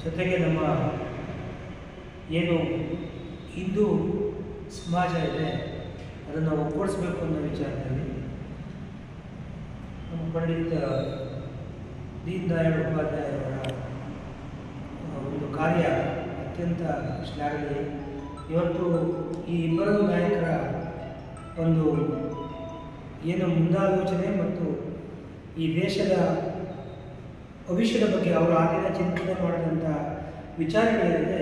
ಜೊತೆಗೆ ನಮ್ಮ ಏನು ಹಿಂದೂ ಸಮಾಜ ಇದೆ ಅದನ್ನು ಒಗ್ಗೂಡಿಸಬೇಕು ಅನ್ನೋ ವಿಚಾರದಲ್ಲಿ ನಮ್ಮ ಪಂಡಿತ ದೀನ್ ದಯಾಳ್ ಉಪಾಧ್ಯಾಯ ಅವರ ಒಂದು ಕಾರ್ಯ ಅತ್ಯಂತ ಶ್ಲಾಘನೀಯ. ಇವತ್ತು ಈ ಇಬ್ಬರು ನಾಯಕರ ಒಂದು ಏನು ಮುಂದಾಲೋಚನೆ ಮತ್ತು ಈ ದೇಶದ ಭವಿಷ್ಯದ ಬಗ್ಗೆ ಅವರು ಆಗಿನ ಚಿಂತನೆ ಮಾಡಿದಂಥ ವಿಚಾರಗಳೇನಿದೆ,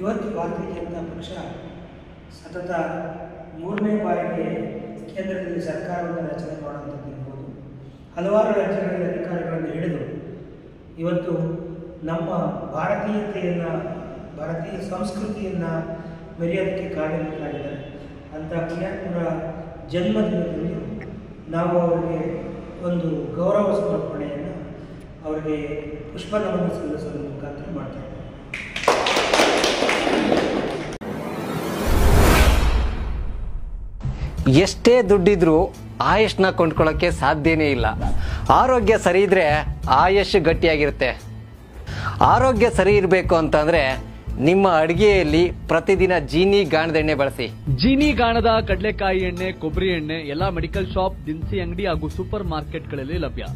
ಇವತ್ತು ಭಾರತೀಯ ಜನತಾ ಪಕ್ಷ ಸತತ 3ನೇ ಬಾರಿಗೆ ಕೇಂದ್ರದಲ್ಲಿ ಸರ್ಕಾರವನ್ನು ರಚನೆ ಮಾಡುವಂಥದ್ದು ಇರ್ಬೋದು, ಹಲವಾರು ರಾಜ್ಯಗಳಲ್ಲಿ ಅಧಿಕಾರಿಗಳನ್ನು ಹಿಡಿದು ಇವತ್ತು ನಮ್ಮ ಭಾರತೀಯತೆಯನ್ನು, ಭಾರತೀಯ ಸಂಸ್ಕೃತಿಯನ್ನು ಮೆರೆಯೋದಕ್ಕೆ ಕಾರಣವಾಗಿದ್ದಾರೆ. ಅಂಥ ಪುಣ್ಯಾತ್ಮರ ಜನ್ಮದಿನದಲ್ಲಿ ನಾವು ಅವರಿಗೆ ಒಂದು ಗೌರವ ಸಮರ್ಪಣೆಯನ್ನು ಅವರಿಗೆ ಪುಷ್ಪನಮನ ಸಲ್ಲಿಸೋದ್ರ ಮುಖಾಂತರ ಮಾಡ್ತಾರೆ. ಎಷ್ಟೇ ದುಡ್ಡಿದ್ರೂ ಆಯುಷ್ನ ಕೊಂಡ್ಕೊಳ್ಳೋಕ್ಕೆ ಸಾಧ್ಯನೇ ಇಲ್ಲ. ಆರೋಗ್ಯ ಸರಿ ಇದ್ರೆ ಆಯುಷ್ ಗಟ್ಟಿಯಾಗಿರುತ್ತೆ. ಆರೋಗ್ಯ ಸರಿ ಇರಬೇಕು ಅಂತಂದ್ರೆ ನಿಮ್ಮ ಅಡಿಗೆಯಲ್ಲಿ ಪ್ರತಿದಿನ ಜೀನಿ ಗಾಣದ ಎಣ್ಣೆ ಬಳಸಿ. ಜೀನಿ ಗಾಣದ ಕಡಲೆಕಾಯಿ ಎಣ್ಣೆ, ಕೊಬ್ಬರಿ ಎಣ್ಣೆ ಎಲ್ಲಾ ಮೆಡಿಕಲ್ ಶಾಪ್, ದಿನಸಿ ಅಂಗಡಿ ಹಾಗೂ ಸೂಪರ್ ಮಾರ್ಕೆಟ್ಗಳಲ್ಲಿ ಲಭ್ಯ.